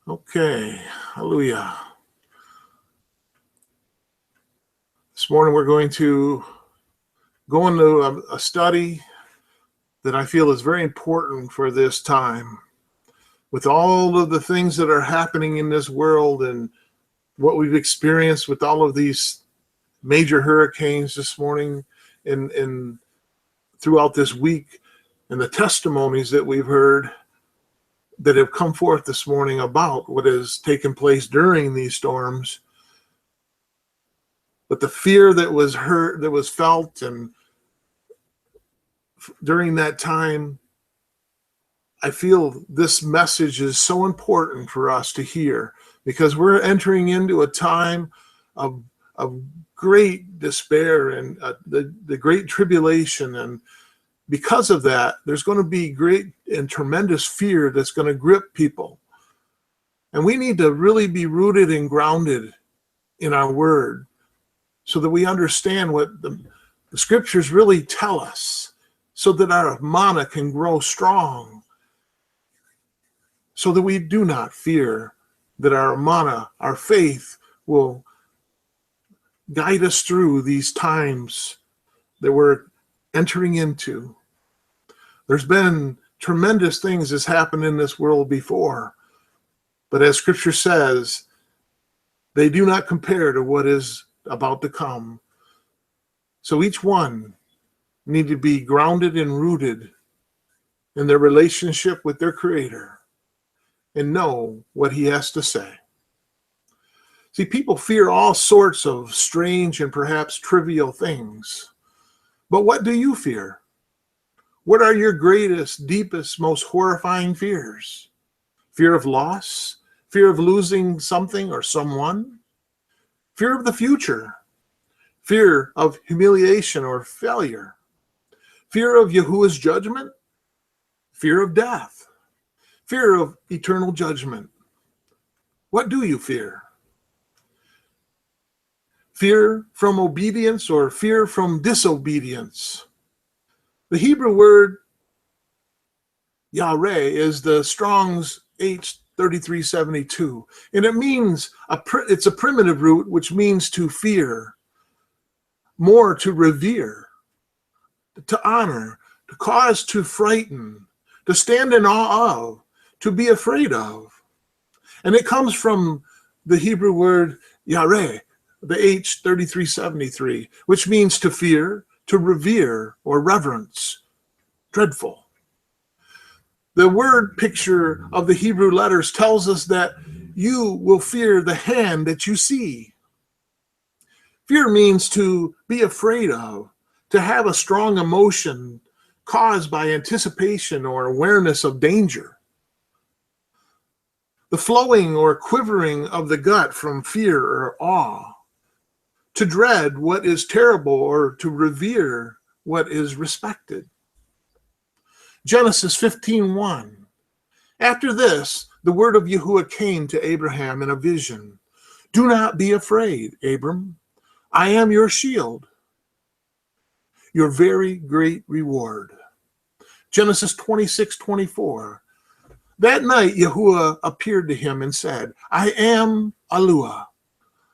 Okay, hallelujah. This morning we're going to go into a study that I feel is very important for this time. With all of the things that are happening in this world and what we've experienced with all of these major hurricanes this morning and throughout this week, and the testimonies that we've heard that have come forth this morning about what has taken place during these storms. But the fear that was felt, and during that time, I feel this message is so important for us to hear, because we're entering into a time of great despair and the great tribulation. And because of that, there's going to be great and tremendous fear that's going to grip people. And we need to really be rooted and grounded in our word so that we understand what the scriptures really tell us, so that our mana can grow strong, so that we do not fear, that our mana, our faith, will guide us through these times that we're entering into. There's been tremendous things that's happened in this world before, but as scripture says, they do not compare to what is about to come. So each one need to be grounded and rooted in their relationship with their Creator and know what He has to say. See, people fear all sorts of strange and perhaps trivial things. But what do you fear? What are your greatest, deepest, most horrifying fears? Fear of loss? Fear of losing something or someone? Fear of the future? Fear of humiliation or failure? Fear of Yahuah's judgment? Fear of death? Fear of eternal judgment? What do you fear? Fear from obedience or fear from disobedience? The Hebrew word Yahuah is the Strong's H3372, and it means it's a primitive root which means to fear, more to revere, to honor, to cause to frighten, to stand in awe of, to be afraid of. And it comes from the Hebrew word Yahuah, the H3373, which means to fear, to revere, or reverence, dreadful. The word picture of the Hebrew letters tells us that you will fear the hand that you see. Fear means to be afraid of, to have a strong emotion caused by anticipation or awareness of danger. The flowing or quivering of the gut from fear or awe. To dread what is terrible or to revere what is respected. Genesis 15:1. After this, the word of Yahuah came to Abraham in a vision. Do not be afraid, Abram. I am your shield, your very great reward. Genesis 26:24. That night, Yahuah appeared to him and said, I am Yahuah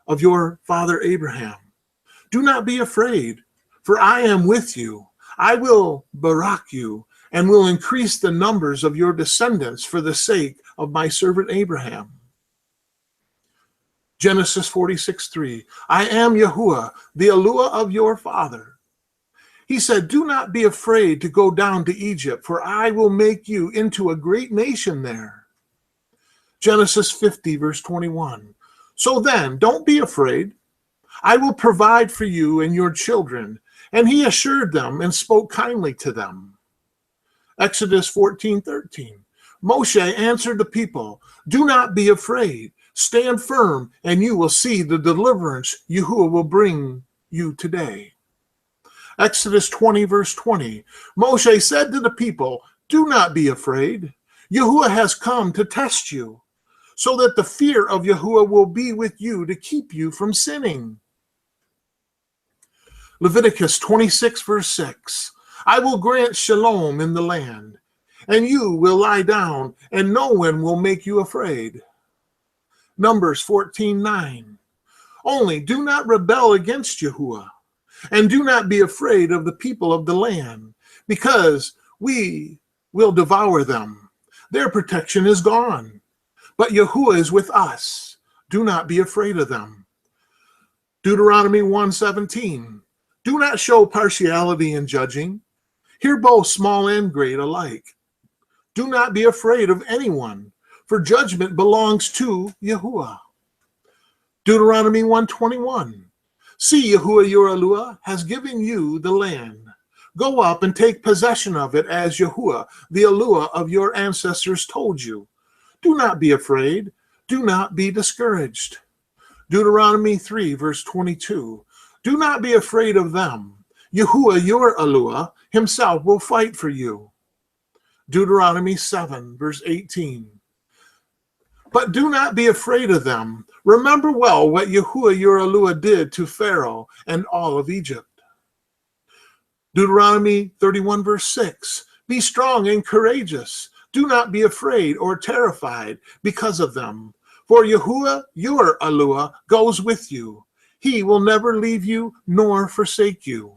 of your father Abraham. Do not be afraid, for I am with you. I will barak you and will increase the numbers of your descendants for the sake of my servant Abraham. Genesis 46:3. I am Yahuah, the Yahuah of your father. He said, do not be afraid to go down to Egypt, for I will make you into a great nation there. Genesis 50, verse 21. So then, don't be afraid. I will provide for you and your children. And he assured them and spoke kindly to them. Exodus 14:13. Moshe answered the people, do not be afraid. Stand firm, and you will see the deliverance Yahuah will bring you today. Exodus 20, verse 20. Moshe said to the people, do not be afraid. Yahuah has come to test you, so that the fear of Yahuah will be with you to keep you from sinning. Leviticus 26, verse 6. I will grant shalom in the land, and you will lie down, and no one will make you afraid. Numbers 14:9. Only do not rebel against Yahuah, and do not be afraid of the people of the land, because we will devour them. Their protection is gone, but Yahuah is with us. Do not be afraid of them. Deuteronomy 1:17. Do not show partiality in judging. Hear both small and great alike. Do not be afraid of anyone, for judgment belongs to Yahuah. Deuteronomy 1:21. See, Yahuah your Eluah has given you the land. Go up and take possession of it as Yahuah, the Eluah of your ancestors, told you. Do not be afraid. Do not be discouraged. Deuteronomy 3, verse 22. Do not be afraid of them. Yahuah your Eluah himself will fight for you. Deuteronomy 7, verse 18. But do not be afraid of them. Remember well what Yahuah your Eluah did to Pharaoh and all of Egypt. Deuteronomy 31, verse 6. Be strong and courageous. Do not be afraid or terrified because of them. For Yahuah your Eluah goes with you. He will never leave you nor forsake you.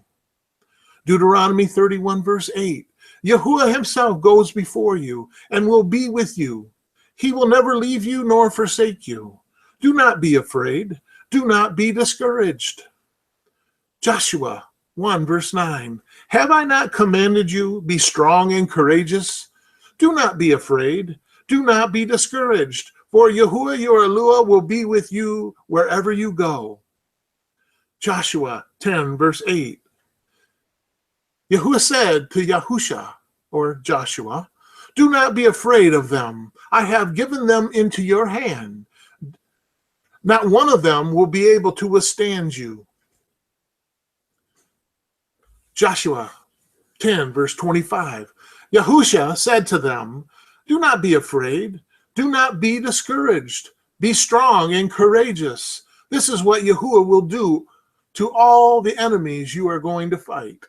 Deuteronomy 31, verse 8. Yahuah himself goes before you and will be with you. He will never leave you nor forsake you. Do not be afraid. Do not be discouraged. Joshua 1, verse 9. Have I not commanded you, be strong and courageous? Do not be afraid. Do not be discouraged, for Yahuah your Eluah will be with you wherever you go. Joshua 10, verse 8. Yahuah said to Yahusha, or Joshua, do not be afraid of them. I have given them into your hand. Not one of them will be able to withstand you. Joshua 10, verse 25. Yahusha said to them, do not be afraid. Do not be discouraged. Be strong and courageous. This is what Yahuah will do to all the enemies you are going to fight.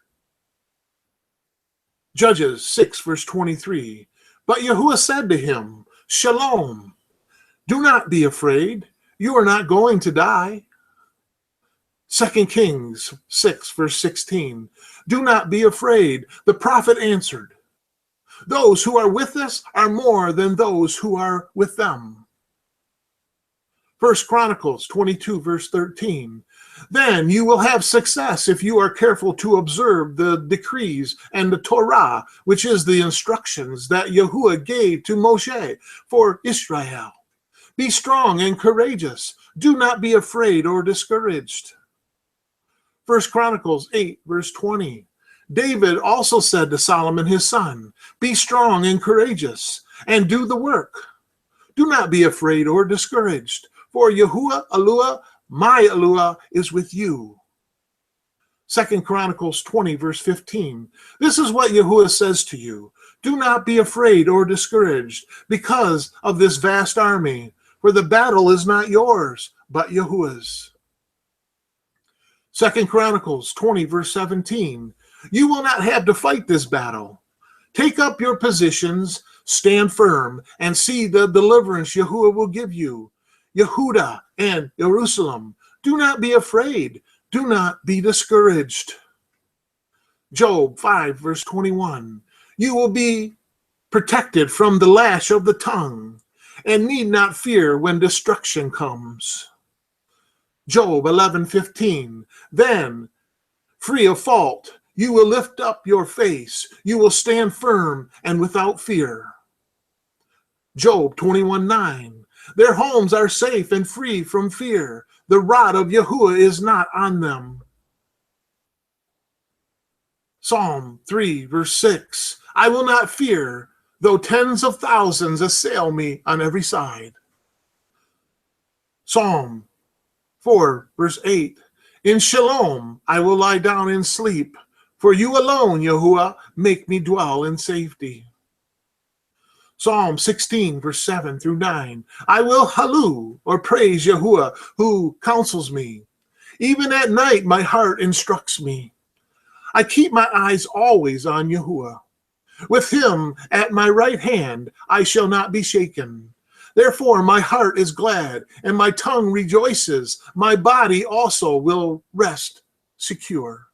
Judges 6, verse 23. But Yahuah said to him, Shalom. Do not be afraid. You are not going to die. 2 Kings 6, verse 16. Do not be afraid. The prophet answered, those who are with us are more than those who are with them. 1 Chronicles 22, verse 13. Then you will have success if you are careful to observe the decrees and the Torah, which is the instructions that Yahuah gave to Moshe for Israel. Be strong and courageous. Do not be afraid or discouraged. 1 Chronicles 8, verse 20. David also said to Solomon his son, be strong and courageous, and do the work. Do not be afraid or discouraged, for Yahuah Eluah, my Eluah, is with you. 2 Chronicles 20, verse 15. This is what Yahuah says to you. Do not be afraid or discouraged because of this vast army, for the battle is not yours, but Yahuah's. 2 Chronicles 20, verse 17. You will not have to fight this battle. Take up your positions, stand firm, and see the deliverance Yahuah will give you. Yehudah and Jerusalem, do not be afraid. Do not be discouraged. Job 5, verse 21. You will be protected from the lash of the tongue, and need not fear when destruction comes. Job 11:15. Then, free of fault, you will lift up your face. You will stand firm and without fear. Job 21:9. Their homes are safe and free from fear. The rod of Yahuah is not on them. Psalm 3, verse 6. I will not fear, though tens of thousands assail me on every side. Psalm 4, verse 8. In shalom I will lie down and sleep, for you alone, Yahuah, make me dwell in safety. Psalm 16, verse 7 through 9. I will halloo, or praise Yahuah, who counsels me. Even at night my heart instructs me. I keep my eyes always on Yahuah. With him at my right hand I shall not be shaken. Therefore my heart is glad, and my tongue rejoices. My body also will rest secure.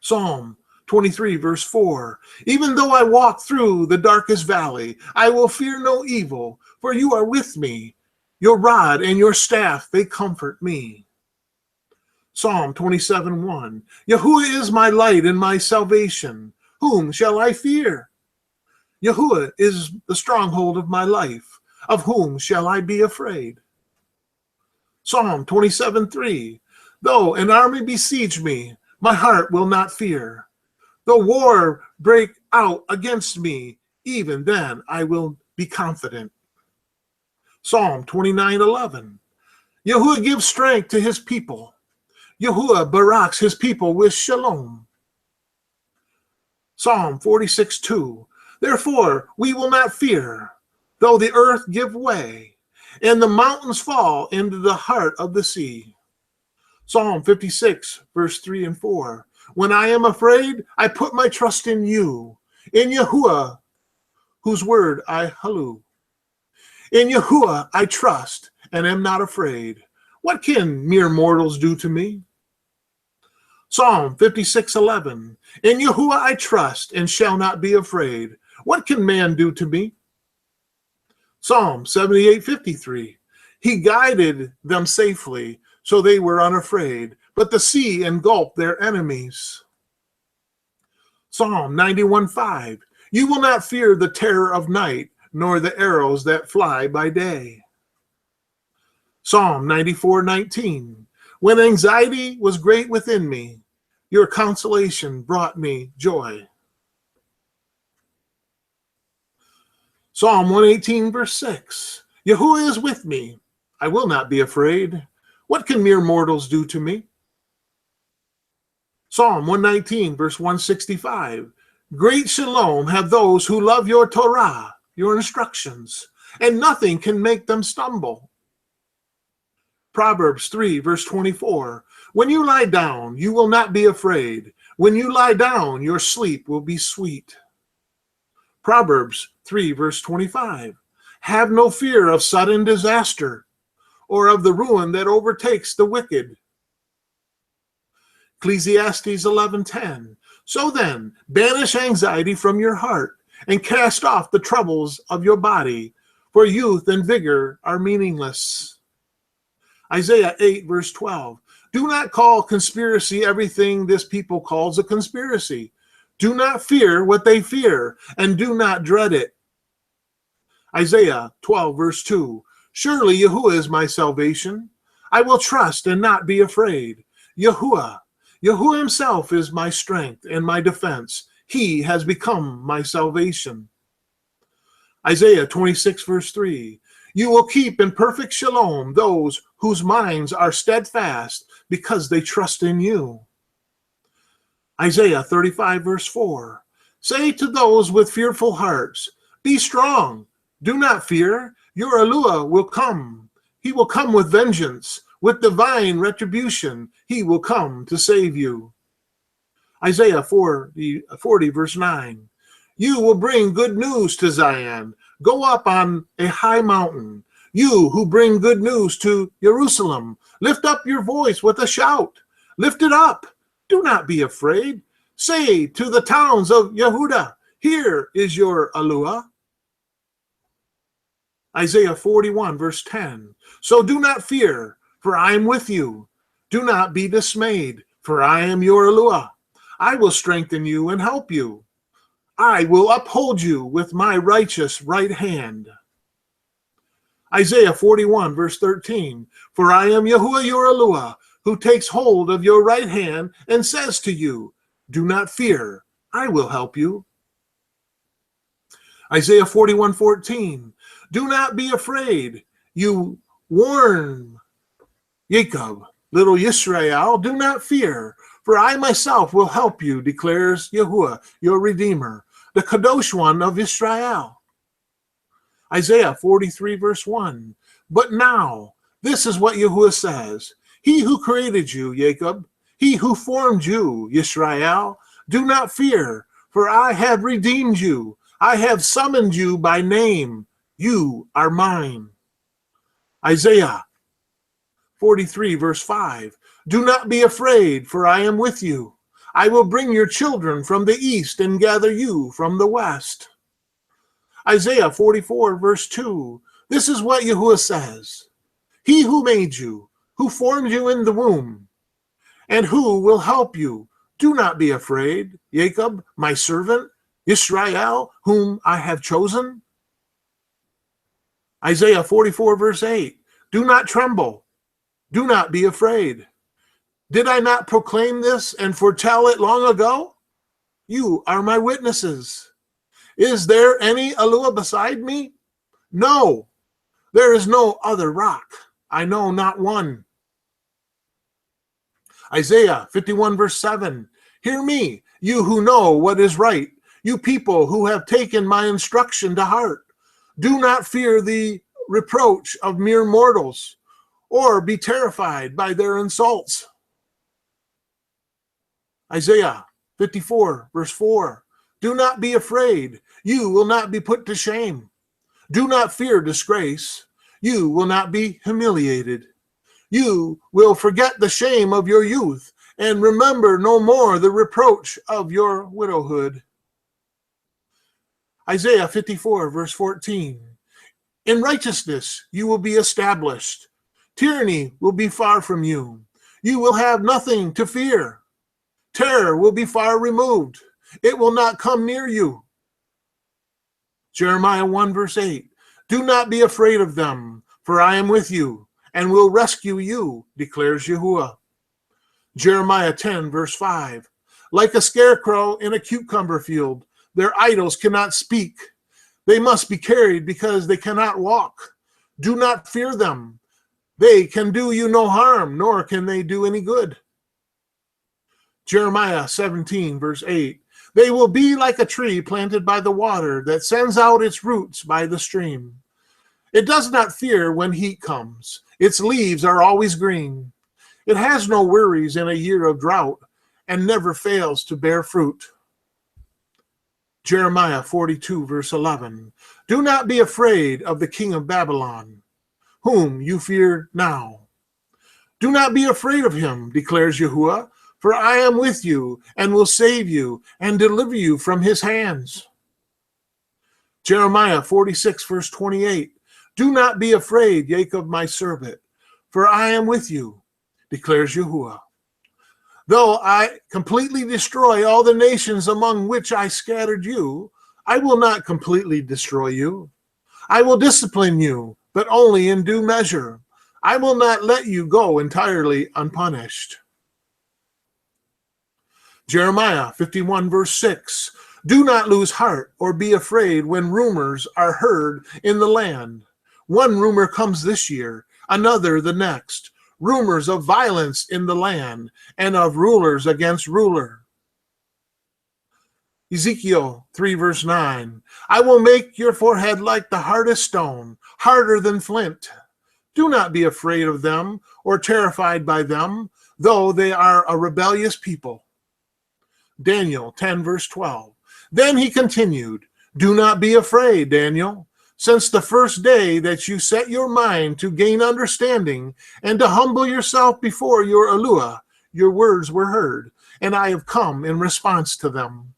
Psalm 23, verse 4. Even though I walk through the darkest valley, I will fear no evil, for you are with me. Your rod and your staff, they comfort me. Psalm 27, 1. Yahuah is my light and my salvation. Whom shall I fear? Yahuah is the stronghold of my life. Of whom shall I be afraid? Psalm 27, 3. Though an army besiege me, my heart will not fear. Though war break out against me, even then I will be confident. Psalm 29, 11. Yahuah gives strength to his people. Yahuah baraks his people with shalom. Psalm 46, 2. Therefore we will not fear, though the earth give way, and the mountains fall into the heart of the sea. Psalm 56, verse 3 and 4. When I am afraid, I put my trust in you, in Yahuah, whose word I halloo. In Yahuah I trust and am not afraid. What can mere mortals do to me? Psalm 56, 11. In Yahuah I trust and shall not be afraid. What can man do to me? Psalm 78, 53. He guided them safely, so they were unafraid, but the sea engulfed their enemies. Psalm 91, 5. You will not fear the terror of night, nor the arrows that fly by day. Psalm 94, 19. When anxiety was great within me, your consolation brought me joy. Psalm 118, verse 6. Yahuah is with me. I will not be afraid. What can mere mortals do to me? Psalm 119, verse 165. Great shalom have those who love your Torah, your instructions, and nothing can make them stumble. Proverbs 3, verse 24. When you lie down, you will not be afraid. When you lie down, your sleep will be sweet. Proverbs 3, verse 25. Have no fear of sudden disaster, or of the ruin that overtakes the wicked. Ecclesiastes 11:10. So then, banish anxiety from your heart, and cast off the troubles of your body, for youth and vigor are meaningless. Isaiah 8, verse 12. Do not call conspiracy everything this people calls a conspiracy. Do not fear what they fear, and do not dread it. Isaiah 12, verse 2. Surely Yahuah is my salvation. I will trust and not be afraid. Yahuah himself is my strength and my defense. He has become my salvation. Isaiah 26, verse 3. You will keep in perfect shalom those whose minds are steadfast because they trust in you. Isaiah 35, verse 4. Say to those with fearful hearts, be strong, do not fear. Your Yahuah will come. He will come with vengeance, with divine retribution. He will come to save you. Isaiah 40, verse 9. You will bring good news to Zion. Go up on a high mountain. You who bring good news to Jerusalem, lift up your voice with a shout. Lift it up. Do not be afraid. Say to the towns of Yehudah, here is your Yahuah. Isaiah 41, verse 10. So do not fear, for I am with you. Do not be dismayed, for I am your Yahuah. I will strengthen you and help you. I will uphold you with my righteous right hand. Isaiah 41, verse 13. For I am Yahuah your Yahuah, who takes hold of your right hand and says to you, do not fear, I will help you. Isaiah 41, 14. Do not be afraid. You warn Jacob, little Yisrael, do not fear, for I myself will help you, declares Yahuah, your Redeemer, the Kadosh One of Israel. Isaiah 43, verse 1. But now, this is what Yahuah says. He who created you, Jacob, he who formed you, Yisrael, do not fear, for I have redeemed you. I have summoned you by name. You are mine. Isaiah 43, verse 5. Do not be afraid, for I am with you. I will bring your children from the east and gather you from the west. Isaiah 44, verse 2. This is what Yahuah says. He who made you, who formed you in the womb, and who will help you. Do not be afraid, Jacob, my servant, Israel, whom I have chosen. Isaiah 44, verse 8. Do not tremble. Do not be afraid. Did I not proclaim this and foretell it long ago? You are my witnesses. Is there any Yahuah beside me? No, there is no other rock. I know not one. Isaiah 51, verse 7. Hear me, you who know what is right, you people who have taken my instruction to heart. Do not fear the reproach of mere mortals, or be terrified by their insults. Isaiah 54, verse 4. Do not be afraid. You will not be put to shame. Do not fear disgrace. You will not be humiliated. You will forget the shame of your youth and remember no more the reproach of your widowhood. Isaiah 54, verse 14. In righteousness you will be established. Tyranny will be far from you. You will have nothing to fear. Terror will be far removed. It will not come near you. Jeremiah 1, verse 8. Do not be afraid of them, for I am with you and will rescue you, declares Yahuah. Jeremiah 10, verse 5. Like a scarecrow in a cucumber field, their idols cannot speak. They must be carried because they cannot walk. Do not fear them. They can do you no harm, nor can they do any good. Jeremiah 17, verse 8. They will be like a tree planted by the water that sends out its roots by the stream. It does not fear when heat comes. Its leaves are always green. It has no worries in a year of drought and never fails to bear fruit. Jeremiah 42, verse 11. Do not be afraid of the king of Babylon, whom you fear now. Do not be afraid of him, declares Yahuah, for I am with you and will save you and deliver you from his hands. Jeremiah 46, verse 28. Do not be afraid, Jacob, my servant, for I am with you, declares Yahuah. Though I completely destroy all the nations among which I scattered you, I will not completely destroy you. I will discipline you, but only in due measure. I will not let you go entirely unpunished. Jeremiah 51, verse 6. Do not lose heart or be afraid when rumors are heard in the land. One rumor comes this year, another the next. Rumors of violence in the land and of rulers against ruler. Ezekiel 3, verse 9. I will make your forehead like the hardest stone, harder than flint. Do not be afraid of them or terrified by them, though they are a rebellious people. Daniel 10, verse 12. Then he continued, do not be afraid, Daniel. Since the first day that you set your mind to gain understanding and to humble yourself before your Yahuah, your words were heard, and I have come in response to them.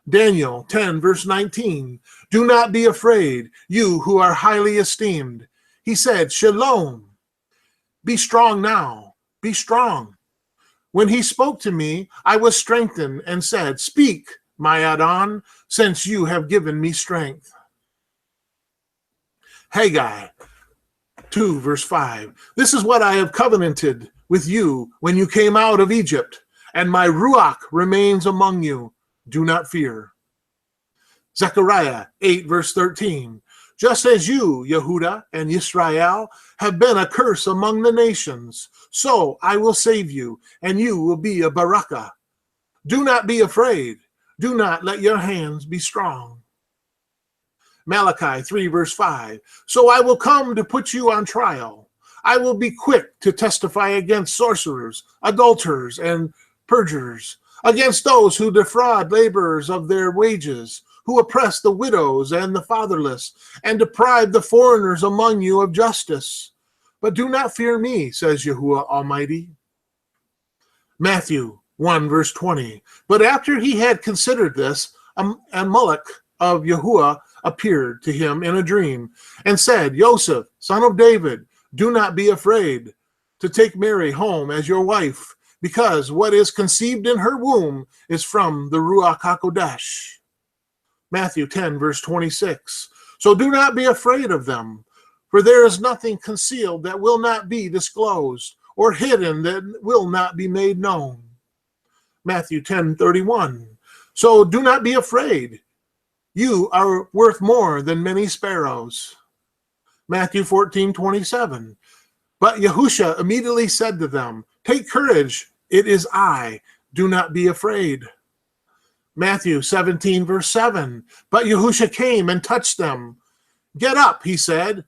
Daniel 10, verse 19. Do not be afraid, you who are highly esteemed. He said, Shalom. Be strong now. Be strong. When he spoke to me, I was strengthened and said, Speak, my Adon, since you have given me strength. Haggai 2, verse 5. This is what I have covenanted with you when you came out of Egypt, and my Ruach remains among you. Do not fear. Zechariah 8, verse 13. Just as you, Yehudah and Israel, have been a curse among the nations, so I will save you, and you will be a barakah. Do not be afraid. Do not let your hands be strong. Malachi 3, verse 5. So I will come to put you on trial. I will be quick to testify against sorcerers, adulterers, and perjurers, against those who defraud laborers of their wages, who oppress the widows and the fatherless, and deprive the foreigners among you of justice. But do not fear me, says Yahuah Almighty. Matthew 1, verse 20. But after he had considered this, a Malach of Yahuah appeared to him in a dream, and said, Joseph, son of David, do not be afraid to take Mary home as your wife, because what is conceived in her womb is from the Ruach HaKodesh. Matthew 10, verse 26. So do not be afraid of them, for there is nothing concealed that will not be disclosed, or hidden that will not be made known. Matthew 10:31. So do not be afraid. You are worth more than many sparrows. Matthew 14:27. But Yahusha immediately said to them, take courage, it is I, do not be afraid. Matthew 17, verse 7. But Yahusha came and touched them. Get up, he said,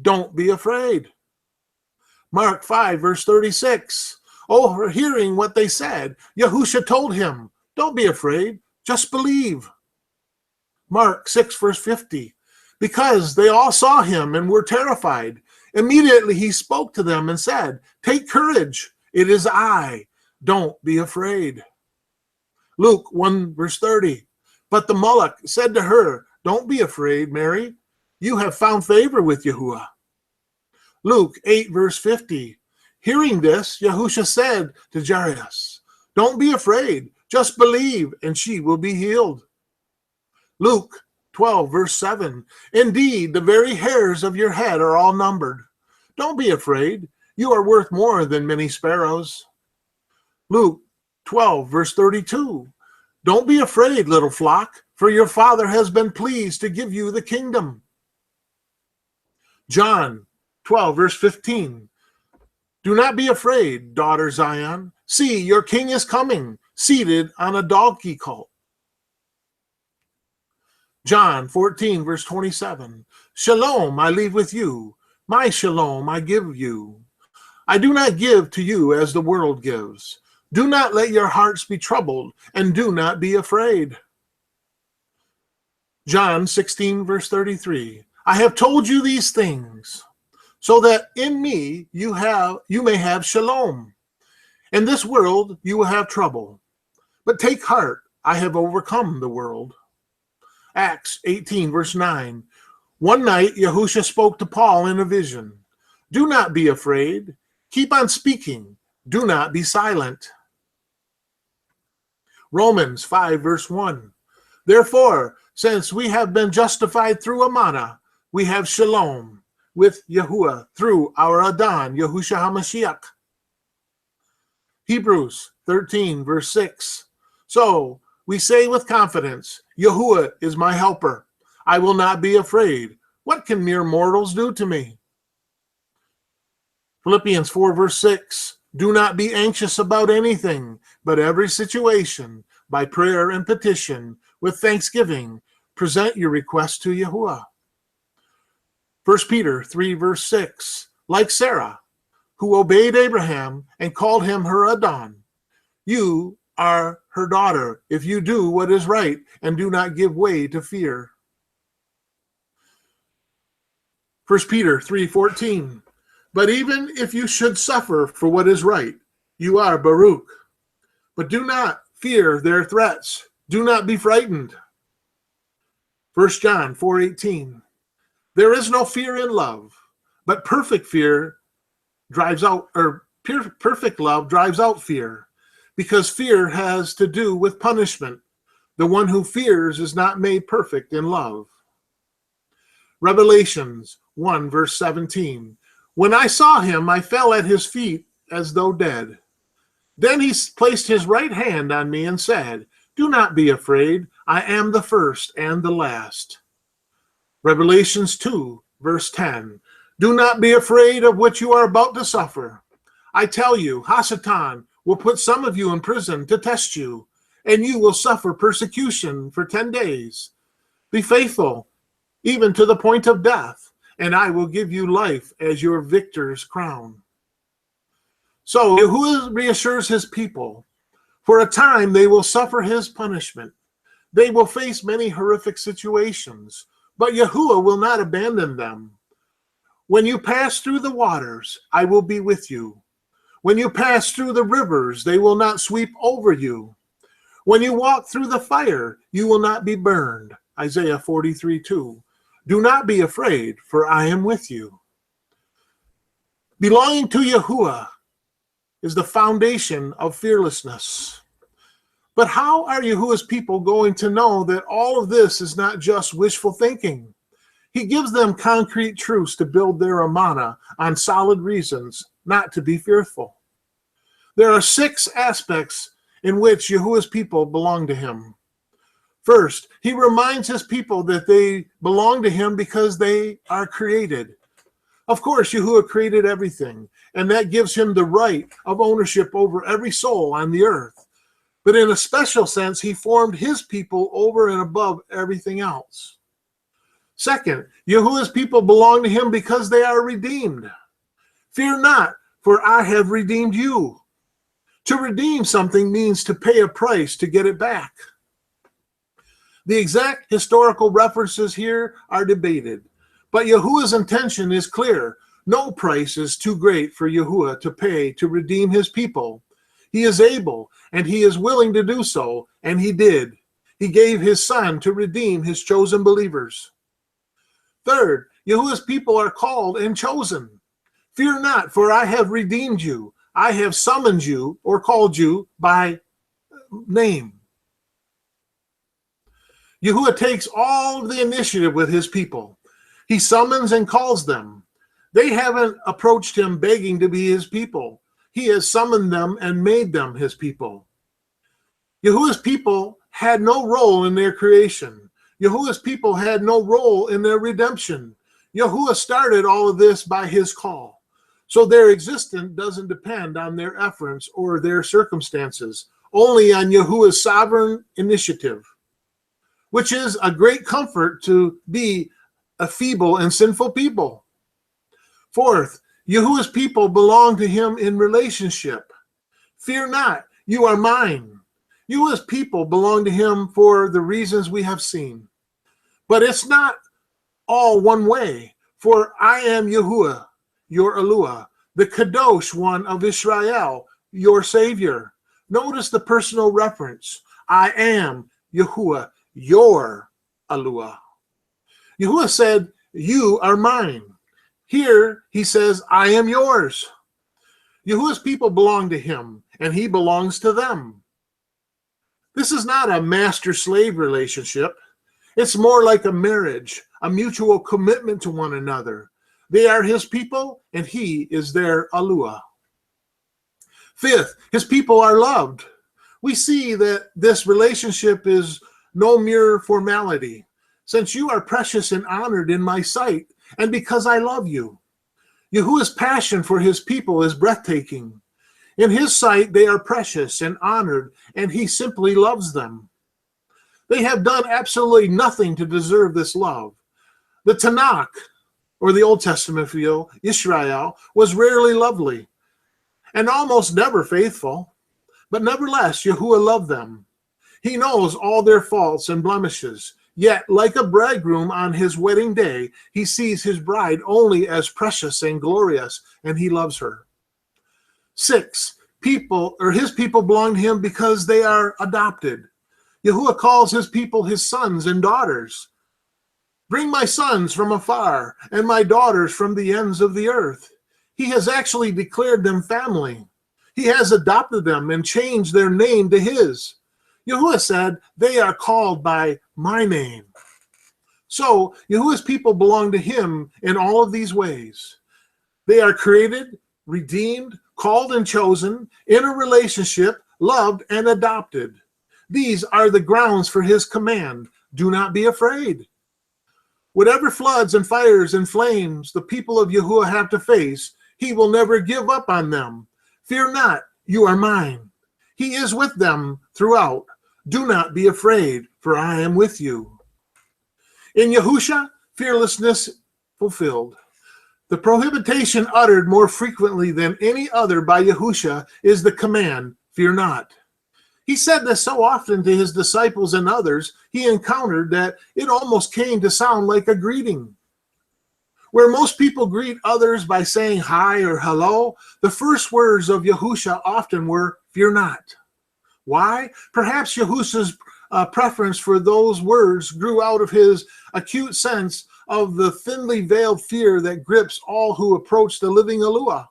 don't be afraid. Mark 5, verse 36. Overhearing what they said, Yahusha told him, don't be afraid, just believe. Mark 6, verse 50. Because they all saw him and were terrified, immediately he spoke to them and said, take courage, it is I, don't be afraid. Luke 1, verse 30. But the Malach said to her, don't be afraid, Mary, you have found favor with Yahuah. Luke 8, verse 50. Hearing this, Yahusha said to Jairus, don't be afraid, just believe, and she will be healed. Luke 12, verse 7. Indeed, the very hairs of your head are all numbered. Don't be afraid, you are worth more than many sparrows. Luke 12, verse 32. Don't be afraid, little flock, for your Father has been pleased to give you the kingdom. John 12, verse 15. Do not be afraid, daughter Zion. See, your king is coming, seated on a donkey colt. John 14, verse 27. Shalom I leave with you. My shalom I give you. I do not give to you as the world gives. Do not let your hearts be troubled, and do not be afraid. John 16, verse 33. I have told you these things, so that in me you may have shalom. In this world you will have trouble, but take heart, I have overcome the world. Acts 18, verse 9. One night Yahusha spoke to Paul in a vision. Do not be afraid. Keep on speaking. Do not be silent. Romans 5, verse 1. Therefore, since we have been justified through Amana, we have shalom with Yahuah through our Adon, Yahushua HaMashiach. Hebrews 13, verse 6. So we say with confidence, Yahuah is my helper. I will not be afraid. What can mere mortals do to me? Philippians 4, verse 6. Do not be anxious about anything, but every situation, by prayer and petition, with thanksgiving, present your request to Yahuah. 1 Peter 3, verse 6. Like Sarah, who obeyed Abraham and called him her Adon, you are her daughter if you do what is right and do not give way to fear. 1 Peter 3:14. But even if you should suffer for what is right, you are Baruch. But do not fear their threats. Do not be frightened. 1 John 4:18. There is no fear in love, but perfect love drives out fear, because fear has to do with punishment. The one who fears is not made perfect in love. Revelations 1, verse 17. When I saw him, I fell at his feet as though dead. Then he placed his right hand on me and said, do not be afraid. I am the first and the last. Revelations 2, verse 10. Do not be afraid of what you are about to suffer. I tell you, Hasatan will put some of you in prison to test you, and you will suffer persecution for 10 days. Be faithful, even to the point of death, and I will give you life as your victor's crown. So Yahuah reassures his people. For a time they will suffer his punishment. They will face many horrific situations, but Yahuah will not abandon them. When you pass through the waters, I will be with you. When you pass through the rivers, they will not sweep over you. When you walk through the fire, you will not be burned. Isaiah 43:2. Do not be afraid, for I am with you. Belonging to Yahuah is the foundation of fearlessness. But how are Yahuah's people going to know that all of this is not just wishful thinking? He gives them concrete truths to build their amana on solid reasons not to be fearful. There are 6 aspects in which Yahuah's people belong to him. First, he reminds his people that they belong to him because they are created. Of course, Yahuah created everything, and that gives him the right of ownership over every soul on the earth. But in a special sense, he formed his people over and above everything else. Second, Yahuah's people belong to him because they are redeemed. Fear not, for I have redeemed you. To redeem something means to pay a price to get it back. The exact historical references here are debated, but Yahuah's intention is clear. No price is too great for Yahuah to pay to redeem his people. He is able, and he is willing to do so, and he did. He gave his son to redeem his chosen believers. Third, Yahuah's people are called and chosen. Fear not, for I have redeemed you. I have summoned you or called you by name. Yahuah takes all of the initiative with his people. He summons and calls them. They haven't approached him begging to be his people. He has summoned them and made them his people. Yahuah's people had no role in their creation. Yahuah's people had no role in their redemption. Yahuah started all of this by his call. So their existence doesn't depend on their efforts or their circumstances, only on Yahuah's sovereign initiative, which is a great comfort to be a feeble and sinful people. Fourth, Yahuah's people belong to him in relationship. Fear not, you are mine. Yahuah's people belong to him for the reasons we have seen. But it's not all one way, for I am Yahuah, your Eluah, the Kadosh one of Israel, your Savior. Notice the personal reference. I am Yahuah, your Eluah. Yahuah said, you are mine. Here he says, I am yours. Yahuah's people belong to him, and he belongs to them. This is not a master-slave relationship. It's more like a marriage, a mutual commitment to one another. They are his people, and he is their Eluah. Fifth, his people are loved. We see that this relationship is no mere formality, since you are precious and honored in my sight, and because I love you. Yahuah's passion for his people is breathtaking. In his sight, they are precious and honored, and he simply loves them. They have done absolutely nothing to deserve this love. The Tanakh, or the Old Testament if you will, Israel, was rarely lovely and almost never faithful. But nevertheless, Yahuah loved them. He knows all their faults and blemishes. Yet, like a bridegroom on his wedding day, he sees his bride only as precious and glorious, and he loves her. 6, his people belong to him because they are adopted. Yahuah calls his people his sons and daughters. Bring my sons from afar and my daughters from the ends of the earth. He has actually declared them family. He has adopted them and changed their name to his. Yahuah said, they are called by my name. So, Yahuah's people belong to him in all of these ways. They are created, redeemed, called and chosen, in a relationship, loved and adopted. These are the grounds for his command. Do not be afraid. Whatever floods and fires and flames the people of Yahuah have to face, he will never give up on them. Fear not, you are mine. He is with them throughout. Do not be afraid, for I am with you. In Yahusha, fearlessness fulfilled. The prohibition uttered more frequently than any other by Yahusha is the command, fear not. He said this so often to his disciples and others he encountered that it almost came to sound like a greeting. Where most people greet others by saying hi or hello, the first words of Yahusha often were, "Fear not." Why? Perhaps Yahusha's preference for those words grew out of his acute sense of the thinly veiled fear that grips all who approach the living Yahuah.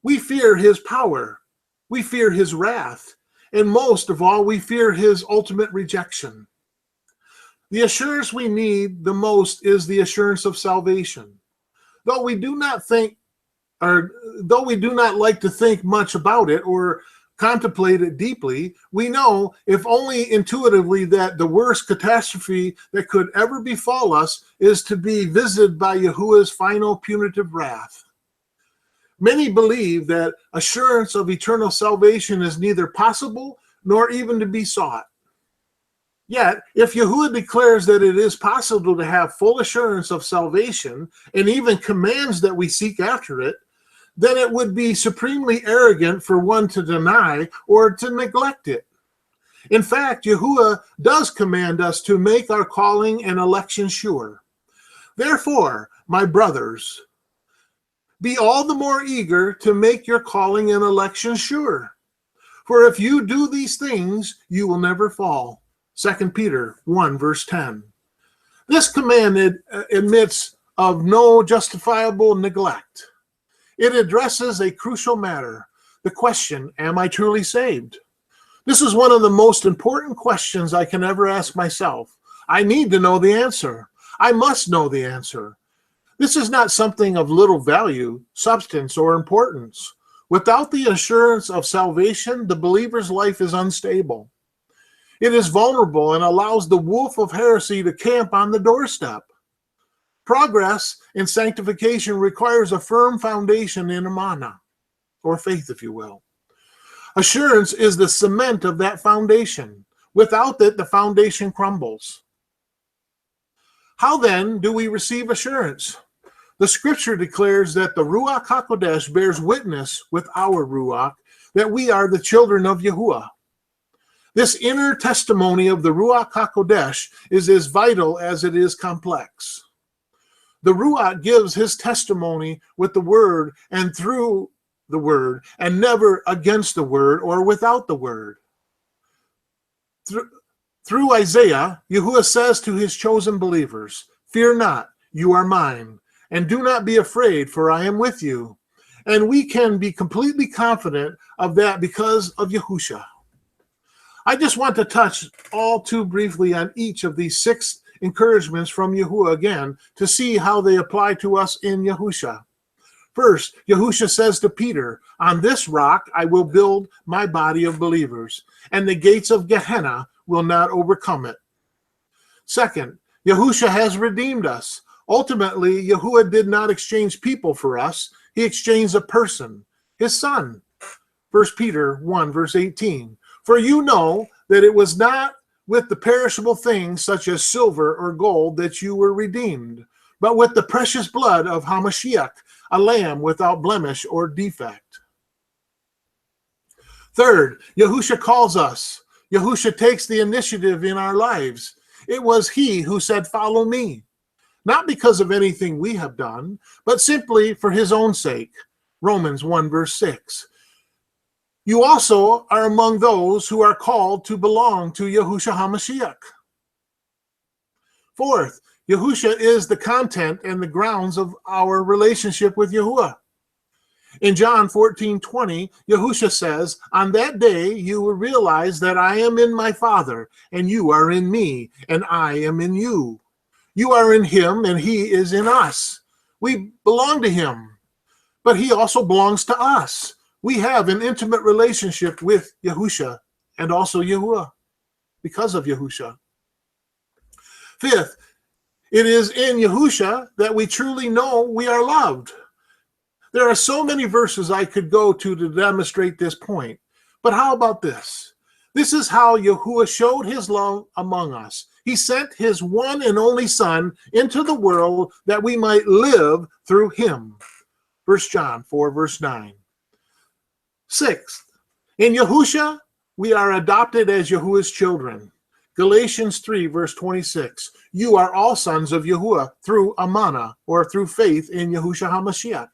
We fear his power. We fear his wrath. And most of all, we fear his ultimate rejection. The assurance we need the most is the assurance of salvation. Though we do not like to think much about it or contemplate it deeply, we know, if only intuitively, that the worst catastrophe that could ever befall us is to be visited by Yahuwah's final punitive wrath. Many believe that assurance of eternal salvation is neither possible nor even to be sought. Yet, if Yahuwah declares that it is possible to have full assurance of salvation and even commands that we seek after it, then it would be supremely arrogant for one to deny or to neglect it. In fact, Yahuwah does command us to make our calling and election sure. Therefore, my brothers, be all the more eager to make your calling and election sure. For if you do these things, you will never fall. 2 Peter 1, verse 10. This command admits of no justifiable neglect. It addresses a crucial matter, the question, am I truly saved? This is one of the most important questions I can ever ask myself. I need to know the answer. I must know the answer. This is not something of little value, substance, or importance. Without the assurance of salvation, the believer's life is unstable. It is vulnerable and allows the wolf of heresy to camp on the doorstep. Progress in sanctification requires a firm foundation in amana, or faith, if you will. Assurance is the cement of that foundation. Without it, the foundation crumbles. How then do we receive assurance? The scripture declares that the Ruach HaKodesh bears witness with our Ruach that we are the children of Yahuah. This inner testimony of the Ruach HaKodesh is as vital as it is complex. The Ruach gives his testimony with the word and through the word, and never against the word or without the word. Through Isaiah, Yahuwah says to his chosen believers, "Fear not, you are mine, and do not be afraid, for I am with you." And we can be completely confident of that because of Yahusha. I just want to touch all too briefly on each of these 6 encouragements from Yahuwah again to see how they apply to us in Yahusha. First, Yahusha says to Peter, "On this rock I will build my body of believers, and the gates of Gehenna will not overcome it." Second, Yahusha has redeemed us. Ultimately, Yahuwah did not exchange people for us. He exchanged a person, his son. 1 Peter 1, verse 18. "For you know that it was not with the perishable things such as silver or gold that you were redeemed, but with the precious blood of Hamashiach, a lamb without blemish or defect." Third, Yahusha calls us. Yahusha takes the initiative in our lives. It was he who said, "Follow me," not because of anything we have done, but simply for his own sake. Romans 1, verse 6. You also are among those who are called to belong to Yahushua HaMashiach. Fourth, Yahusha is the content and the grounds of our relationship with Yahuwah. In John 14:20, Yahusha says, "On that day you will realize that I am in my Father, and you are in me, and I am in you. You are in him, and he is in us. We belong to him, but he also belongs to us." We have an intimate relationship with Yahusha and also Yahuwah because of Yahusha. Fifth, it is in Yahusha that we truly know we are loved. There are so many verses I could go to demonstrate this point, but how about this? This is how Yahuwah showed his love among us. He sent his one and only Son into the world that we might live through him. 1 John 4, verse 9. Sixth, in Yahusha, we are adopted as Yahuwah's children. Galatians 3, verse 26. You are all sons of Yahuwah through Amana, or through faith in Yahushua HaMashiach.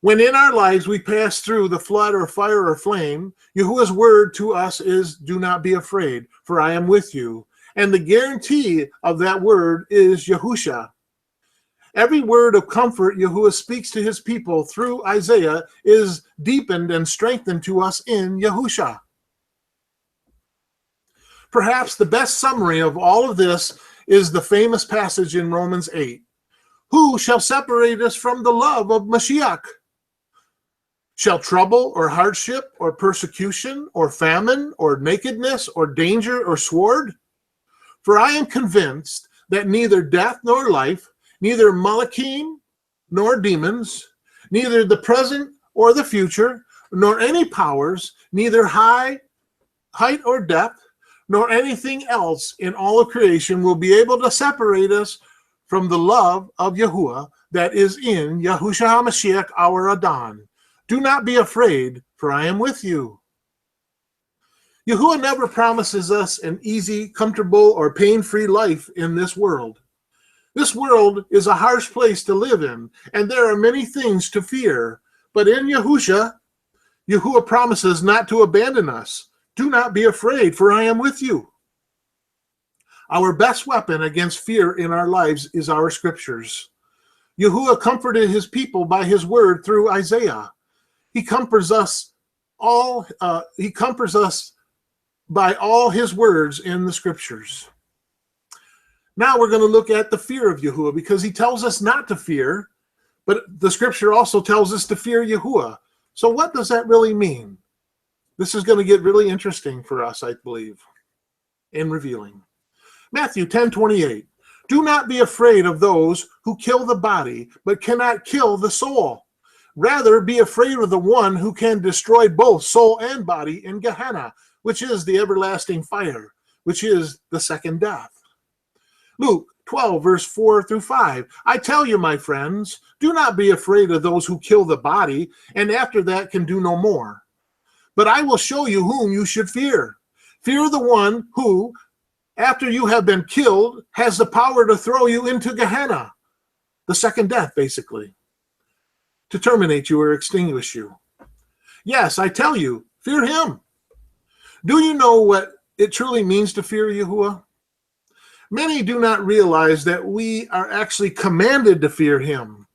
When in our lives we pass through the flood or fire or flame, Yahuwah's word to us is, do not be afraid, for I am with you. And the guarantee of that word is Yahusha. Every word of comfort Yahuwah speaks to his people through Isaiah is deepened and strengthened to us in Yahusha. Perhaps the best summary of all of this is the famous passage in Romans 8. Who shall separate us from the love of Mashiach? Shall trouble or hardship or persecution or famine or nakedness or danger or sword? For I am convinced that neither death nor life, neither Malachim nor demons, neither the present or the future, nor any powers, neither height or depth, nor anything else in all of creation will be able to separate us from the love of Yahuwah that is in Yahushua HaMashiach our Adon. Do not be afraid, for I am with you. Yahuwah never promises us an easy, comfortable, or pain-free life in this world. This world is a harsh place to live in, and there are many things to fear. But in Yahushua, Yahuwah promises not to abandon us. Do not be afraid, for I am with you. Our best weapon against fear in our lives is our scriptures. Yahuwah comforted his people by his word through Isaiah. He comforts us by all his words in the scriptures. Now we're going to look at the fear of Yahuwah, because he tells us not to fear, but the scripture also tells us to fear Yahuwah. So what does that really mean? This is going to get really interesting for us, I believe, in revealing. Matthew 10:28. Do not be afraid of those who kill the body, but cannot kill the soul. Rather, be afraid of the one who can destroy both soul and body in Gehenna, which is the everlasting fire, which is the second death. Luke 12, verse 4 through 5. I tell you, my friends, do not be afraid of those who kill the body, and after that can do no more. But I will show you whom you should fear. Fear the one who, after you have been killed, has the power to throw you into Gehenna, the second death, basically, to terminate you or extinguish you. Yes, I tell you, fear him. Do you know what it truly means to fear Yahuwah? Many do not realize that we are actually commanded to fear him.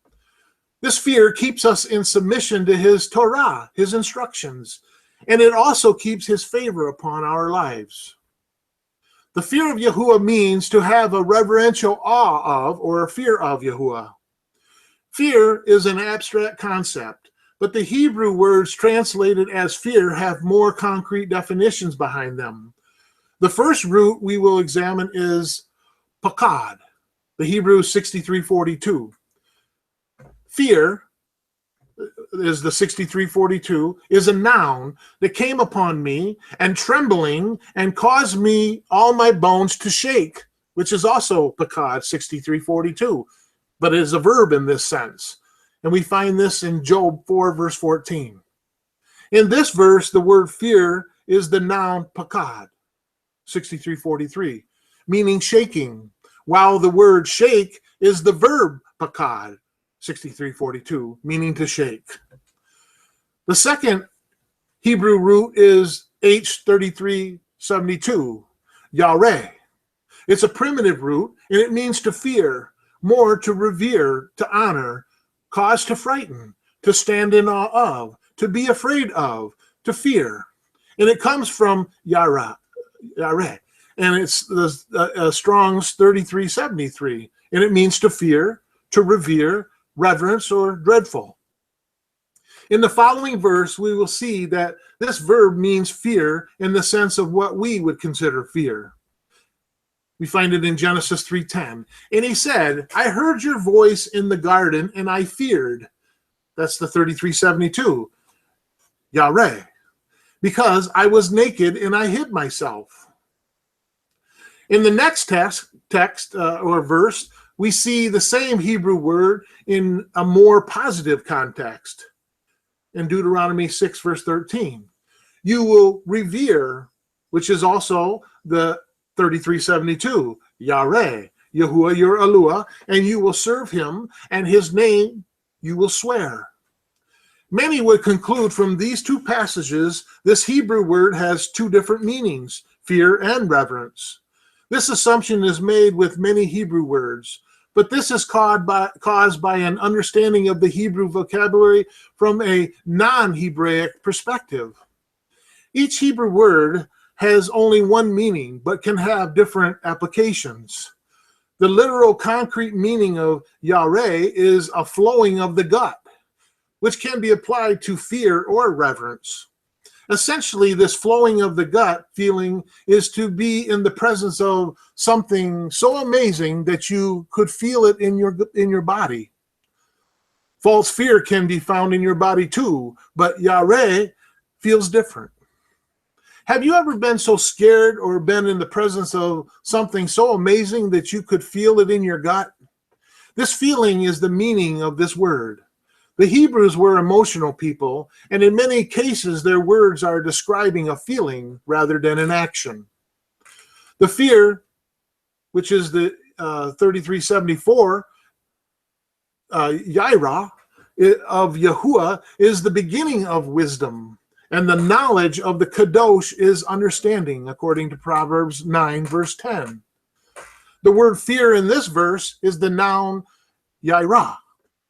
This fear keeps us in submission to his Torah, his instructions, and it also keeps his favor upon our lives. The fear of Yahuwah means to have a reverential awe of or a fear of Yahuwah. Fear is an abstract concept, but the Hebrew words translated as fear have more concrete definitions behind them. The first root we will examine is pakad, the Hebrew 6342. Fear is the 6342, is a noun that came upon me and trembling and caused me all my bones to shake, which is also pakad 6342. But it is a verb in this sense. And we find this in Job 4, verse 14. In this verse, the word fear is the noun pakad, 6343, meaning shaking, while the word shake is the verb pakad, 6342, meaning to shake. The second Hebrew root is H3372, yareh. It's a primitive root, and it means to fear, more to revere, to honor, cause to frighten, to stand in awe of, to be afraid of, to fear. And it comes from yareh, and it's the Strong's 3373, and it means to fear, to revere, reverence, or dreadful. In the following verse, we will see that this verb means fear in the sense of what we would consider fear. We find it in Genesis 3:10. And he said, I heard your voice in the garden, and I feared. That's the 3372, yareh, because I was naked and I hid myself. In the next text or verse, we see the same Hebrew word in a more positive context. In Deuteronomy 6, verse 13. You will revere, which is also the 3372, Yahweh, Yahuah your Eluah, and you will serve him, and his name you will swear. Many would conclude from these two passages this Hebrew word has two different meanings, fear and reverence. This assumption is made with many Hebrew words, but this is caused by an understanding of the Hebrew vocabulary from a non-Hebraic perspective. Each Hebrew word has only one meaning, but can have different applications. The literal concrete meaning of Yahweh is a flowing of the gut, which can be applied to fear or reverence. Essentially, this flowing of the gut feeling is to be in the presence of something so amazing that you could feel it in your body. False fear can be found in your body too, but Yahweh feels different. Have you ever been so scared or been in the presence of something so amazing that you could feel it in your gut? This feeling is the meaning of this word. The Hebrews were emotional people, and in many cases their words are describing a feeling rather than an action. The fear, which is the 3374, Yairah, of Yahuah, is the beginning of wisdom, and the knowledge of the Kadosh is understanding, according to Proverbs 9, verse 10. The word fear in this verse is the noun Yairah,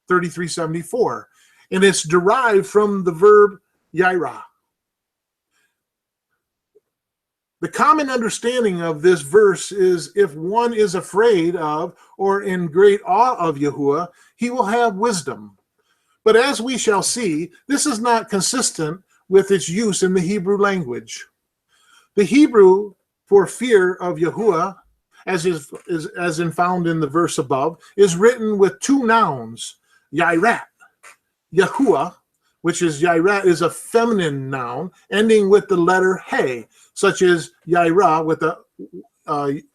3374, and it's derived from the verb Yairah. The common understanding of this verse is if one is afraid of or in great awe of Yahuah, he will have wisdom. But as we shall see, this is not consistent with its use in the Hebrew language. The Hebrew for fear of Yahuah, as in found in the verse above, is written with two nouns, Yairat. Yahuah, which is Yairat, is a feminine noun ending with the letter He, such as Yairah with a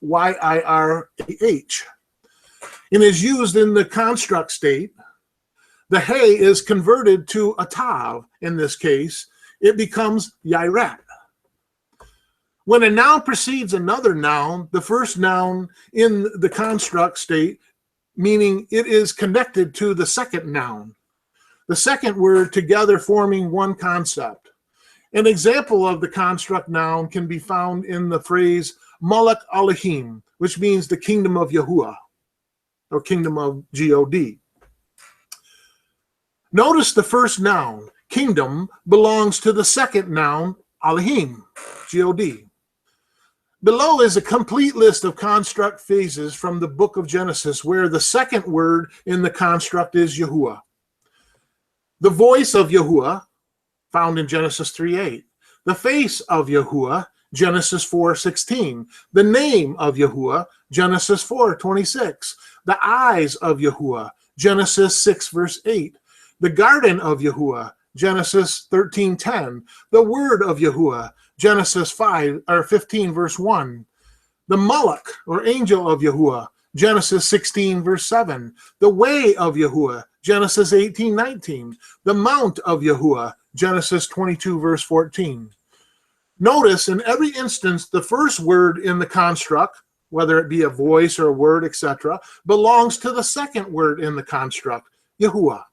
Y-I-R-A-H, and is used in the construct state. The He is converted to a Tav. In this case, it becomes Yairat. When a noun precedes another noun, the first noun in the construct state, meaning it is connected to the second noun, the second word together forming one concept. An example of the construct noun can be found in the phrase Malach Elohim, which means the kingdom of Yahuah, or kingdom of God. Notice the first noun, kingdom, belongs to the second noun, Elohim, God. Below is a complete list of construct phases from the book of Genesis, where the second word in the construct is Yahuah. The voice of Yahuah, found in Genesis 3:8. The face of Yahuah, Genesis 4:16. The name of Yahuah, Genesis 4:26. The eyes of Yahuah, Genesis 6, verse 8. The garden of Yahuah, Genesis 13:10. The word of Yahuah, Genesis 15, verse 1. The Malach, or angel of Yahuah, Genesis 16, verse 7. The way of Yahuah, Genesis 18:19. The mount of Yahuah, Genesis 22, verse 14. Notice in every instance, the first word in the construct, whether it be a voice or a word, etc., belongs to the second word in the construct, Yahuah.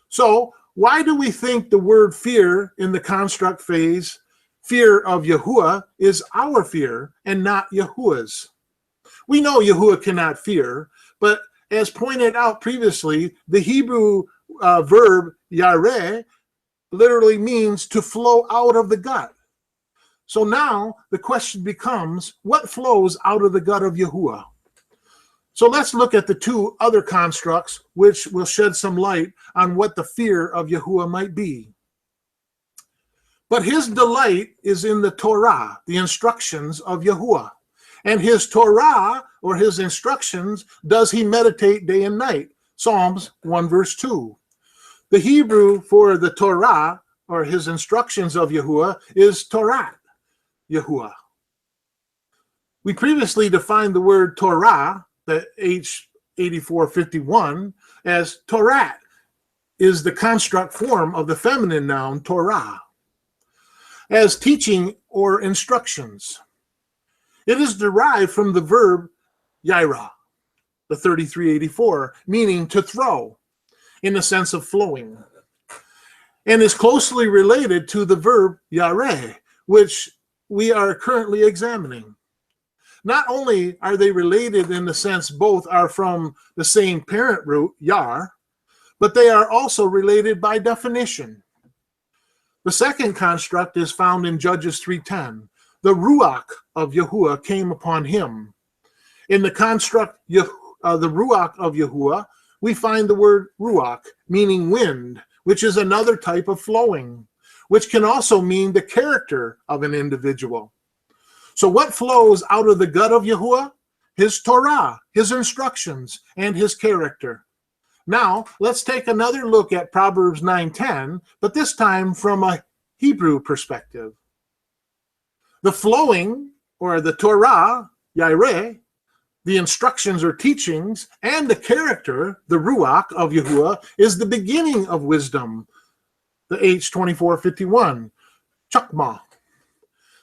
So, why do we think the word fear in the construct phase, fear of Yahuah, is our fear and not Yahuah's? We know Yahuah cannot fear, but as pointed out previously, the Hebrew verb yareh literally means to flow out of the gut. So now the question becomes, what flows out of the gut of Yahuah? So let's look at the two other constructs, which will shed some light on what the fear of Yahuah might be. But his delight is in the Torah, the instructions of Yahuah. And his Torah, or his instructions, does he meditate day and night. Psalms 1, verse 2. The Hebrew for the Torah, or his instructions of Yahuah, is Torah, Yahuah. We previously defined the word Torah, the H8451, as Torah, is the construct form of the feminine noun Torah. as teaching or instructions. It is derived from the verb yairah, the 3384, meaning to throw, in the sense of flowing, and is closely related to the verb yareh, which we are currently examining. Not only are they related in the sense both are from the same parent root, yar, but they are also related by definition. The second construct is found in Judges 3:10. The ruach of Yahuah came upon him. In the construct, the ruach of Yahuah, we find the word ruach, meaning wind, which is another type of flowing, which can also mean the character of an individual. So what flows out of the gut of Yahuah? His Torah, his instructions, and his character. Now, let's take another look at Proverbs 9:10, but this time from a Hebrew perspective. The flowing, or the Torah, Yaireh, the instructions or teachings, and the character, the Ruach of Yahuah, is the beginning of wisdom, the H2451, Chakma,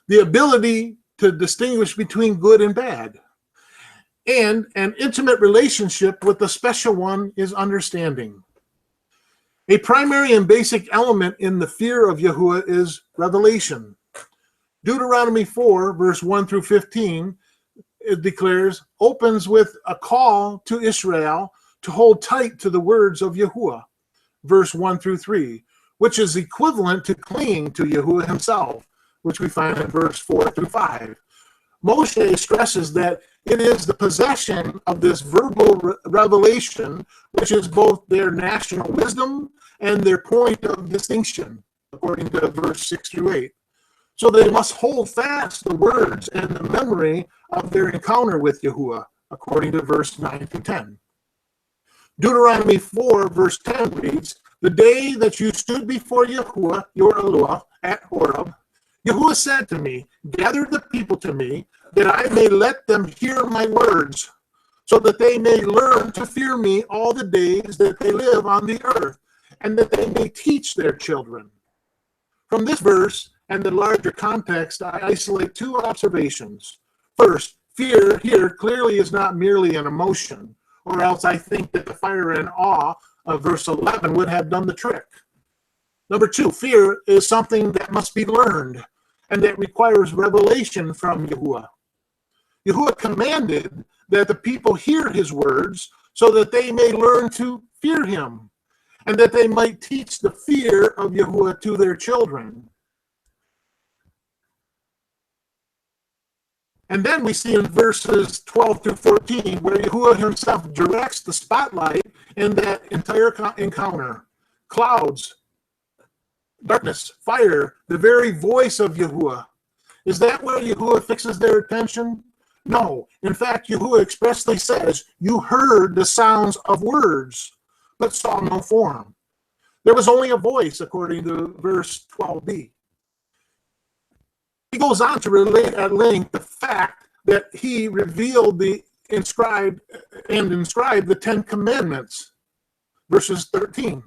the ability to distinguish between good and bad. And an intimate relationship with the special one is understanding. A primary and basic element in the fear of Yahuah is revelation. Deuteronomy 4, verse 1 through 15, it declares, opens with a call to Israel to hold tight to the words of Yahuah, verse 1 through 3, which is equivalent to clinging to Yahuah himself, which we find in verse 4 through 5. Moshe stresses that it is the possession of this verbal revelation which is both their national wisdom and their point of distinction, according to verse 6 through 8. So they must hold fast the words and the memory of their encounter with Yahuah, according to verse 9 through 10. Deuteronomy 4, verse 10 reads, the day that you stood before Yahuah, your Eloah, at Horeb, Yahuah said to me, gather the people to me, that I may let them hear my words, so that they may learn to fear me all the days that they live on the earth, and that they may teach their children. From this verse and the larger context, I isolate two observations. First, fear here clearly is not merely an emotion, or else I think that the fire and awe of verse 11 would have done the trick. Number two, fear is something that must be learned and that requires revelation from Yahuah. Yahuah commanded that the people hear his words so that they may learn to fear him and that they might teach the fear of Yahuah to their children. And then we see in verses 12 through 14 where Yahuah himself directs the spotlight in that entire encounter. Clouds, darkness, fire, the very voice of Yahuah. Is that where Yahuah fixes their attention? No. In fact, Yahuah expressly says, you heard the sounds of words, but saw no form. There was only a voice, according to verse 12b. He goes on to relate at length the fact that he revealed the inscribed the 10 Commandments, verses 13.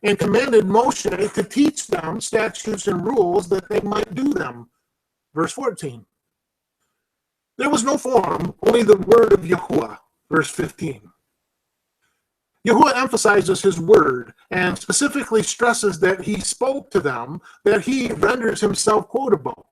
And commanded Moshe to teach them statutes and rules that they might do them. Verse 14. There was no form, only the word of Yahuah. Verse 15. Yahuah emphasizes his word and specifically stresses that he spoke to them, that he renders himself quotable.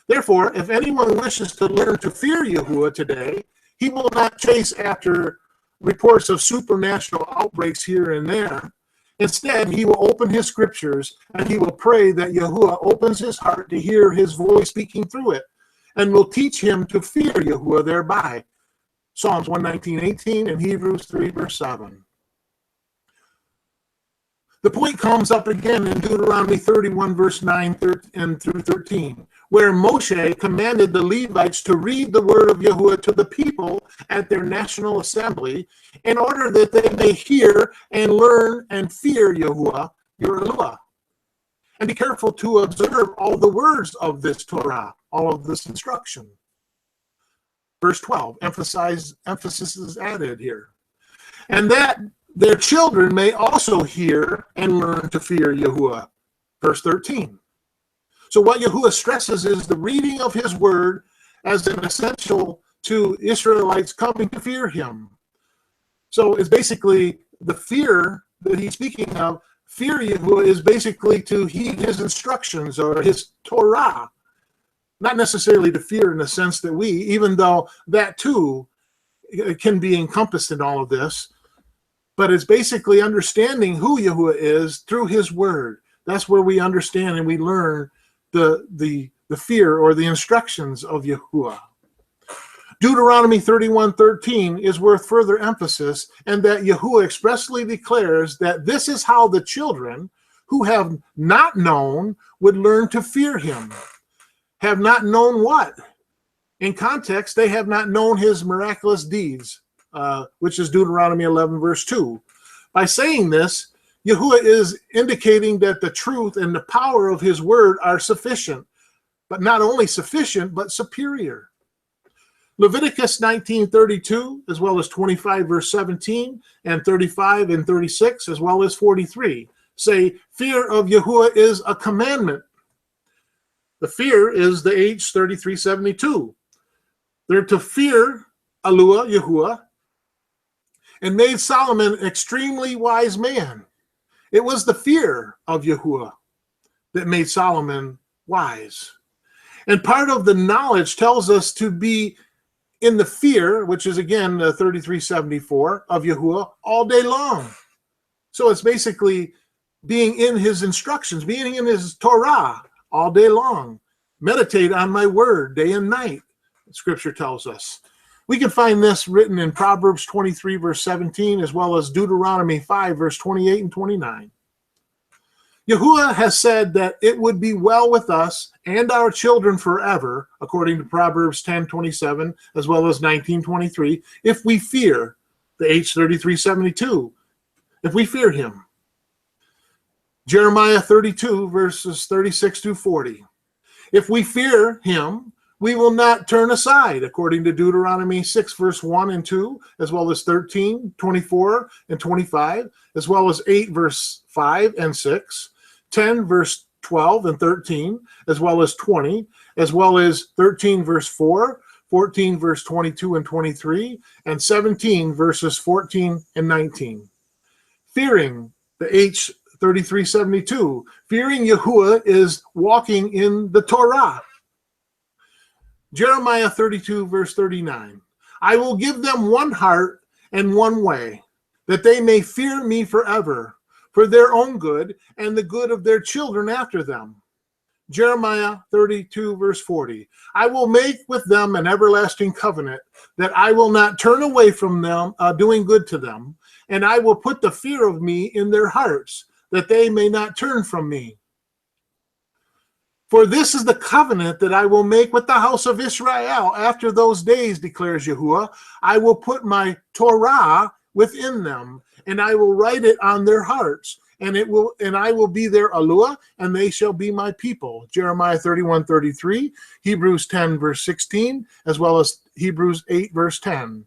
Therefore, if anyone wishes to learn to fear Yahuah today, he will not chase after reports of supernatural outbreaks here and there. Instead, he will open his scriptures and he will pray that Yahuah opens his heart to hear his voice speaking through it and will teach him to fear Yahuah thereby. Psalms 119:18 and Hebrews 3, verse 7. The point comes up again in Deuteronomy 31, verse 9 and through 13, where Moshe commanded the Levites to read the word of Yahuah to the people at their national assembly in order that they may hear and learn and fear Yahuah, your Eloah. And be careful to observe all the words of this Torah, all of this instruction. Verse 12, emphasis is added here. And that their children may also hear and learn to fear Yahuah. Verse 13. So what Yahuah stresses is the reading of his word as an essential to Israelites coming to fear him. So it's basically the fear that he's speaking of. Fear Yahuah is basically to heed his instructions or his Torah. Not necessarily to fear in the sense that we, even though that too can be encompassed in all of this, but it's basically understanding who Yahuah is through his word. That's where we understand and we learn the fear or the instructions of Yahuah. Deuteronomy 31:13 is worth further emphasis, and that Yahuah expressly declares that this is how the children who have not known would learn to fear him. Have not known what? In context, they have not known his miraculous deeds, which is Deuteronomy 11, verse 2. By saying this, Yahuah is indicating that the truth and the power of his word are sufficient, but not only sufficient, but superior. Leviticus 19:32, as well as 25, verse 17, and 35 and 36, as well as 43, say, fear of Yahuah is a commandment. The fear is the H3372. They're to fear Yahuah, and made Solomon an extremely wise man. It was the fear of Yahuah that made Solomon wise. And part of the knowledge tells us to be in the fear, which is again 3374 of Yahuah, all day long. So it's basically being in his instructions, being in his Torah all day long. Meditate on my word day and night, Scripture tells us. We can find this written in Proverbs 23, verse 17, as well as Deuteronomy 5, verse 28 and 29. Yahuah has said that it would be well with us and our children forever, according to Proverbs 10:27, as well as 19:23, if we fear the H3372, if we fear him. Jeremiah 32, verses 36 to 40. If we fear him, we will not turn aside, according to Deuteronomy 6, verse 1 and 2, as well as 13, 24, and 25, as well as 8, verse 5 and 6, 10, verse 12 and 13, as well as 20, as well as 13, verse 4, 14, verse 22 and 23, and 17, verses 14 and 19. Fearing the H3372, fearing Yahuah is walking in the Torah. Jeremiah 32, verse 39. I will give them one heart and one way, that they may fear me forever, for their own good and the good of their children after them. Jeremiah 32, verse 40. I will make with them an everlasting covenant, that I will not turn away from them, doing good to them, and I will put the fear of me in their hearts, that they may not turn from me. For this is the covenant that I will make with the house of Israel after those days, declares Yahuah. I will put my Torah within them, and I will write it on their hearts, and I will be their Yahuah, and they shall be my people. Jeremiah 31:33, Hebrews 10, verse 16, as well as Hebrews 8, verse 10.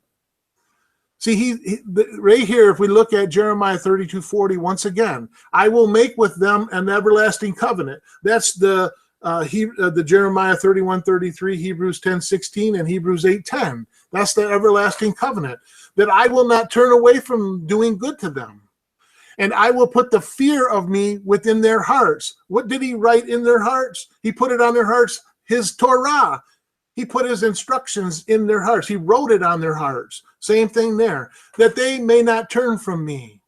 See, right here, if we look at Jeremiah 32:40, once again, I will make with them an everlasting covenant. That's the Jeremiah 31:33, Hebrews 10:16, and Hebrews 8:10. That's the everlasting covenant, that I will not turn away from doing good to them. And I will put the fear of me within their hearts. What did he write in their hearts? He put it on their hearts, his Torah. He put his instructions in their hearts. He wrote it on their hearts. Same thing there, that they may not turn from me.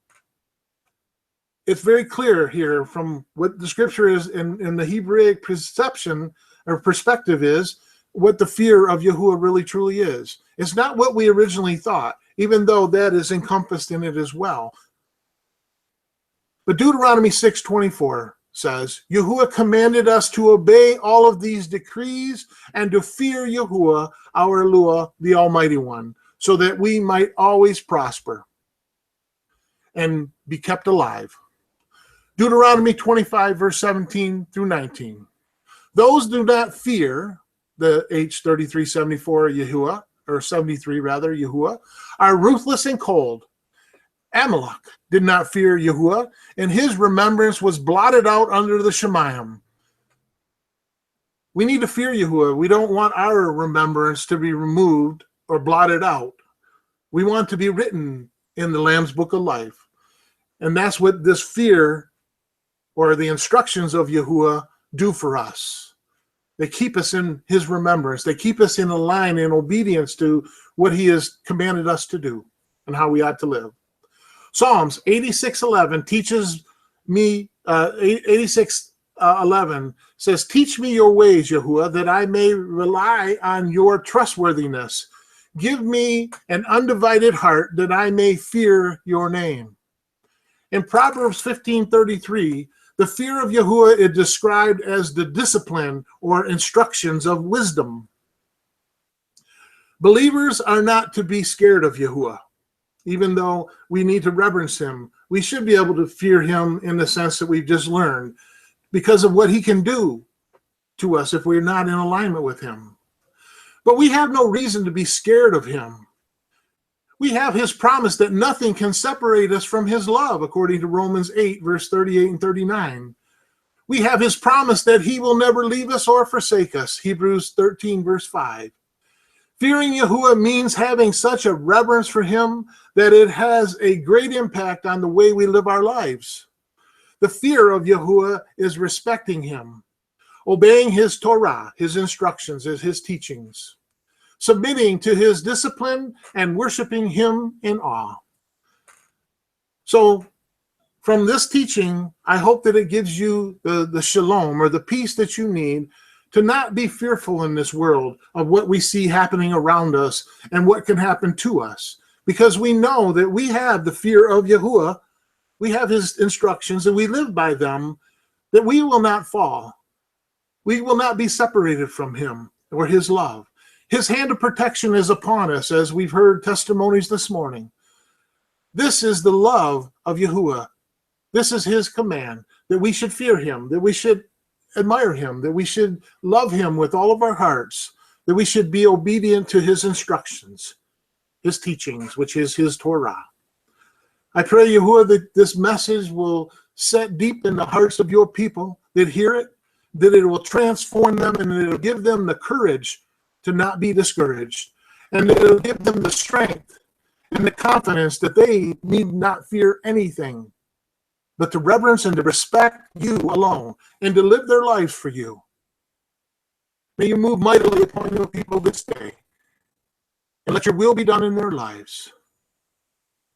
It's very clear here from what the scripture is in the Hebraic perception or perspective is what the fear of Yahuah really truly is. It's not what we originally thought, even though that is encompassed in it as well. But Deuteronomy 6:24 says, Yahuah commanded us to obey all of these decrees and to fear Yahuah, our Yahuah, the Almighty One, so that we might always prosper and be kept alive. Deuteronomy 25, verse 17 through 19. Those do not fear the H3374 Yahuah, or 73 rather, Yahuah, are ruthless and cold. Amalek did not fear Yahuah, and his remembrance was blotted out under the Shemayim. We need to fear Yahuah. We don't want our remembrance to be removed or blotted out. We want to be written in the Lamb's Book of Life. And that's what this fear or the instructions of Yahuah do for us. They keep us in his remembrance. They keep us in a line in obedience to what he has commanded us to do and how we ought to live. Psalms 86:11 teaches me, 86:11 says, teach me your ways, Yahuah, that I may rely on your trustworthiness. Give me an undivided heart that I may fear your name. In Proverbs 15:33, the fear of Yahuah is described as the discipline or instructions of wisdom. Believers are not to be scared of Yahuah. Even though we need to reverence him, we should be able to fear him in the sense that we've just learned because of what he can do to us if we're not in alignment with him. But we have no reason to be scared of him. We have his promise that nothing can separate us from his love, according to Romans 8, verse 38 and 39. We have his promise that he will never leave us or forsake us, Hebrews 13, verse 5. Fearing Yahuah means having such a reverence for him that it has a great impact on the way we live our lives. The fear of Yahuah is respecting him, obeying his Torah, his instructions, his teachings, submitting to his discipline, and worshiping him in awe. So from this teaching, I hope that it gives you the shalom or the peace that you need to not be fearful in this world of what we see happening around us and what can happen to us. Because we know that we have the fear of Yahuah, we have his instructions, and we live by them, that we will not fall. We will not be separated from him or his love. His hand of protection is upon us, as we've heard testimonies this morning. This is the love of Yahuah. This is his command, that we should fear him, that we should admire him, that we should love him with all of our hearts, that we should be obedient to his instructions, his teachings, which is his Torah. I pray, Yahuah, that this message will set deep in the hearts of your people that hear it, that it will transform them, and that it will give them the courage to not be discouraged, and that it will give them the strength and the confidence that they need not fear anything, but to reverence and to respect you alone, and to live their lives for you. May you move mightily upon your people this day, and let your will be done in their lives.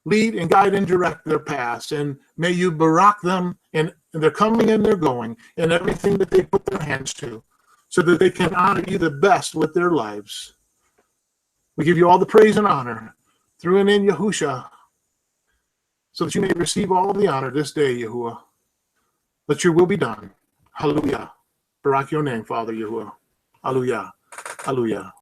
Lead and guide and direct their paths, and may you barak them in their coming and their going, and everything that they put their hands to, so that they can honor you the best with their lives. We give you all the praise and honor through and in Yahusha, so that you may receive all of the honor this day, Yahuah. Let your will be done. Hallelujah. Barak your name, Father Yahuah. Hallelujah. Hallelujah.